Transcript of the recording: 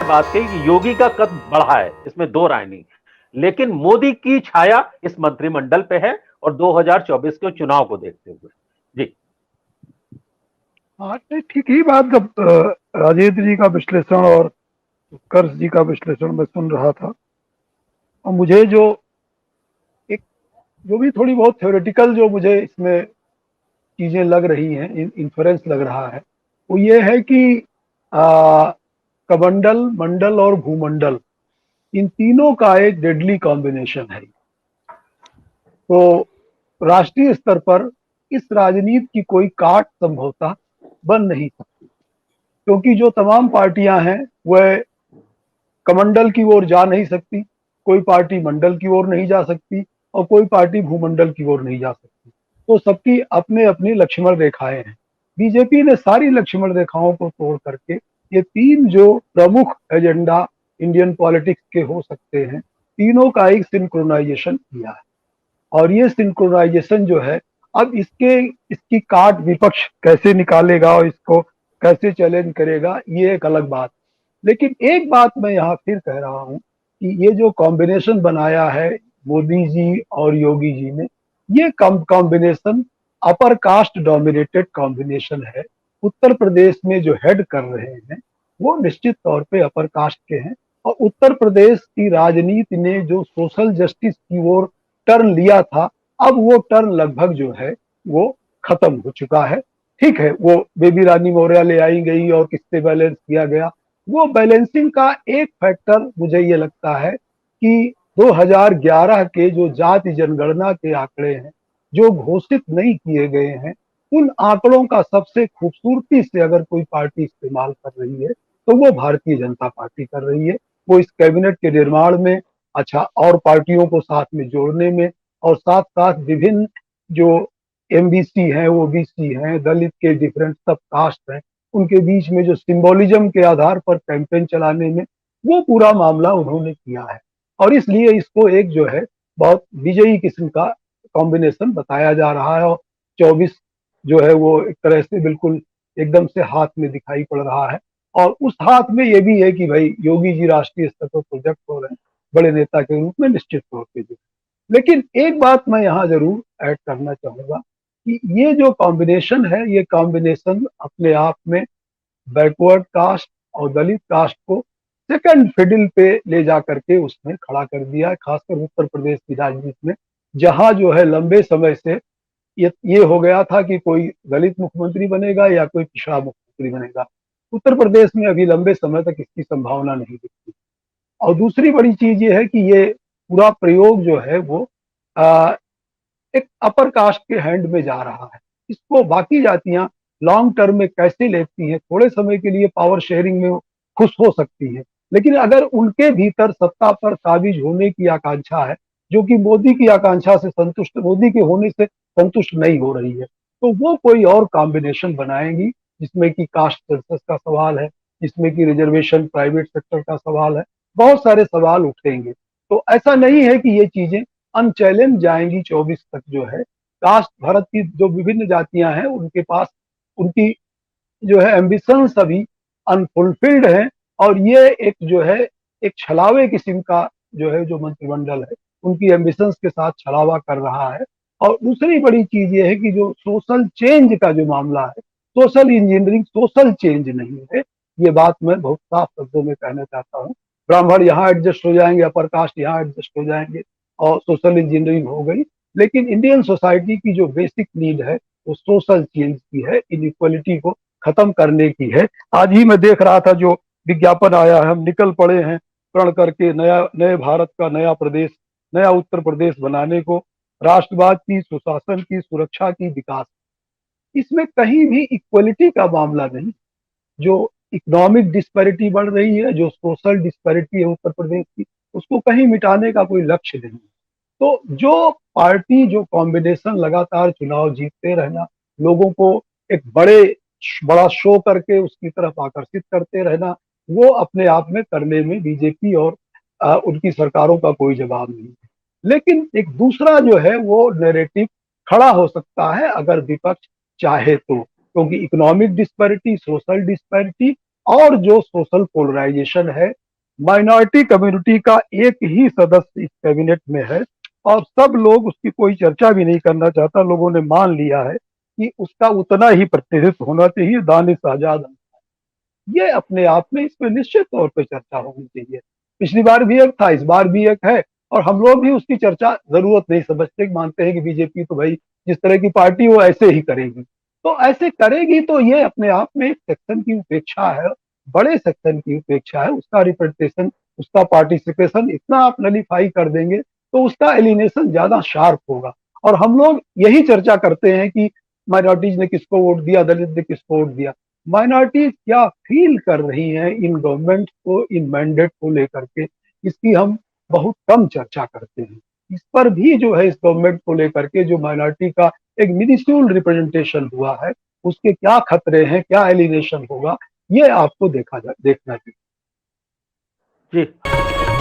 बात कही कि योगी का कद बढ़ा है, इसमें दो राय नहीं, लेकिन मोदी की छाया इस मंत्रिमंडल पे है और 2024 के चुनाव को देखते हुए। जी हाँ, नहीं, ठीक ही बात। जब राजेंद्र जी का विश्लेषण और उत्कर्ष जी का विश्लेषण मैं सुन रहा था, और मुझे जो एक जो भी थोड़ी बहुत थ्योरेटिकल जो मुझे इसमें चीजें लग रही हैं, इन्फ्रेंस लग रहा है, वो ये है कि आ, कमंडल, मंडल और भूमंडल, इन तीनों का एक डेडली कॉम्बिनेशन है। तो राष्ट्रीय स्तर पर इस राजनीति की कोई काट संभवतः बन नहीं सकती, क्योंकि जो तमाम पार्टियां हैं वह कमंडल की ओर जा नहीं सकती, कोई पार्टी मंडल की ओर नहीं जा सकती, और कोई पार्टी भूमंडल की ओर नहीं जा सकती। तो सबकी अपने अपनी लक्ष्मण रेखाएं हैं। बीजेपी ने सारी लक्ष्मण रेखाओं को तोड़ करके ये तीन जो प्रमुख एजेंडा इंडियन पॉलिटिक्स के हो सकते हैं, तीनों का एक सिंक्रोनाइजेशन किया है। और ये सिंक्रोनाइजेशन जो है, अब इसकी काट विपक्ष कैसे निकालेगा और इसको कैसे चैलेंज करेगा, ये एक अलग बात। लेकिन एक बात मैं यहाँ फिर कह रहा हूँ कि ये जो कॉम्बिनेशन बनाया है मोदी जी और योगी जी ने, ये combination upper caste dominated combination है। उत्तर प्रदेश में जो हेड कर रहे हैं वो निश्चित तौर पे अपर कास्ट के हैं, और उत्तर प्रदेश की राजनीति ने जो सोशल जस्टिस की ओर टर्न लिया था, अब वो टर्न लगभग जो है वो खत्म हो चुका है। ठीक है, वो बेबी रानी मौर्य ले आई गई और किससे बैलेंस किया गया, वो बैलेंसिंग का एक फैक्टर मुझे ये लगता है कि 2011 के जो जाति जनगणना के आंकड़े हैं, जो घोषित नहीं किए गए हैं, उन आंकड़ों का सबसे खूबसूरती से अगर कोई पार्टी इस्तेमाल कर रही है तो वो भारतीय जनता पार्टी कर रही है। वो इस कैबिनेट के निर्माण में, अच्छा, और पार्टियों को साथ में जोड़ने में, और साथ साथ विभिन्न जो एमबीसी हैं, ओबीसी हैं, दलित के डिफरेंट सब कास्ट हैं, उनके बीच में जो सिंबोलिज्म के आधार पर कैंपेन चलाने में, वो पूरा मामला उन्होंने किया है। और इसलिए इसको एक जो है बहुत विजयी किस्म का कॉम्बिनेशन बताया जा रहा है। और 24 जो है वो एक तरह से बिल्कुल एकदम से हाथ में दिखाई पड़ रहा है। और उस हाथ में ये भी है कि भाई योगी जी राष्ट्रीय स्तर पर प्रोजेक्ट हो रहे हैं बड़े नेता के रूप में, निश्चित तौर पे जो। लेकिन एक बात मैं यहाँ जरूर ऐड करना चाहूंगा कि ये जो कॉम्बिनेशन है, ये कॉम्बिनेशन अपने आप में बैकवर्ड कास्ट और दलित कास्ट को सेकंड फिडिल पे ले जा करके उसने खड़ा कर दिया है, खासकर उत्तर प्रदेश की राजनीति में, जहां जो है लंबे समय से ये हो गया था कि कोई दलित मुख्यमंत्री बनेगा या कोई पिछड़ा मुख्यमंत्री बनेगा। उत्तर प्रदेश में अभी लंबे समय तक इसकी संभावना नहीं दिखती। और दूसरी बड़ी चीज ये है कि ये पूरा प्रयोग जो है वो आ, एक अपर कास्ट के हैंड में जा रहा है। इसको बाकी जातियां लॉन्ग टर्म में कैसे लेती हैं, थोड़े समय के लिए पावर शेयरिंग में खुश हो सकती हैं, लेकिन अगर उनके भीतर सत्ता पर काबिज होने की आकांक्षा है, जो कि मोदी की आकांक्षा से संतुष्ट, मोदी के होने से संतुष्ट नहीं हो रही है, तो वो कोई और कॉम्बिनेशन बनाएंगी, जिसमें कि कास्ट सेंसस का सवाल है, जिसमें कि रिजर्वेशन प्राइवेट सेक्टर का सवाल है, बहुत सारे सवाल उठेंगे। तो ऐसा नहीं है कि ये चीजें अनचैलेंज जाएंगी 24 तक। जो है कास्ट, भारत की जो विभिन्न जातियां हैं उनके पास उनकी जो है एम्बिशन सभी अनफुलफिल्ड है। और ये एक जो है एक छलावे किस्म का जो है जो मंत्रिमंडल है, उनकी एम्बिशंस के साथ छलावा कर रहा है। और दूसरी बड़ी चीज ये है कि जो सोशल चेंज का जो मामला है, सोशल इंजीनियरिंग सोशल चेंज नहीं है। ये बात मैं बहुत साफ शब्दों में कहना चाहता हूँ। ब्राह्मण यहाँ एडजस्ट हो जाएंगे, अपर कास्ट यहाँ एडजस्ट हो जाएंगे, और सोशल इंजीनियरिंग हो गई। लेकिन इंडियन सोसाइटी की जो बेसिक नीड है वो सोशल चेंज की है, इनइक्वलिटी को खत्म करने की है। आज ही मैं देख रहा था जो विज्ञापन आया है, हम निकल पड़े हैं प्रण करके नया नए भारत का नया प्रदेश, नया उत्तर प्रदेश बनाने को, राष्ट्रवाद की, सुशासन की, सुरक्षा की, विकास। इसमें कहीं भी इक्वलिटी का मामला नहीं। जो इकोनॉमिक डिस्पैरिटी बढ़ रही है, जो सोशल डिस्पैरिटी है उत्तर प्रदेश की, उसको कहीं मिटाने का कोई लक्ष्य नहीं। तो जो पार्टी, जो कॉम्बिनेशन लगातार चुनाव जीतते रहना, लोगों को एक बड़ा शो करके उसकी तरफ आकर्षित करते रहना, वो अपने आप में करने में बीजेपी और उनकी सरकारों का कोई जवाब नहीं है। लेकिन एक दूसरा जो है वो नैरेटिव खड़ा हो सकता है अगर विपक्ष चाहे तो, क्योंकि इकोनॉमिक डिस्पैरिटी, सोशल डिस्पैरिटी और जो सोशल पोलराइजेशन है, माइनॉरिटी कम्युनिटी का एक ही सदस्य इस कैबिनेट में है और सब लोग उसकी कोई चर्चा भी नहीं करना चाहता। लोगों ने मान लिया है कि उसका उतना ही प्रतिनिधित्व होना चाहिए, दानिश आजाद। ये अपने आप में इस पर निश्चित तौर पे चर्चा होनी चाहिए। पिछली बार भी एक था, इस बार भी एक है, और हम लोग भी उसकी चर्चा जरूरत नहीं समझते, मानते हैं कि बीजेपी तो भाई जिस तरह की पार्टी वो ऐसे ही करेगी। तो ऐसे करेगी तो ये अपने आप में एक सेक्शन की उपेक्षा है, बड़े सेक्शन की उपेक्षा है। उसका रिप्रेजेंटेशन, उसका पार्टिसिपेशन इतना आप नलीफाई कर देंगे तो उसका एलिनेशन ज्यादा शार्प होगा। और हम लोग यही चर्चा करते हैं कि माइनॉरिटीज ने किसको वोट दिया, दलित ने किसको वोट दिया। माइनॉरिटीज क्या फील कर रही हैं इन गवर्नमेंट को, इन मैंडेट को लेकर के, इसकी हम बहुत कम चर्चा करते हैं। इस पर भी जो है, इस गवर्नमेंट को लेकर के जो माइनॉरिटी का एक मिनिस्यूल रिप्रेजेंटेशन हुआ है, उसके क्या खतरे हैं, क्या एलिनेशन होगा, ये आपको देखना चाहिए। जी।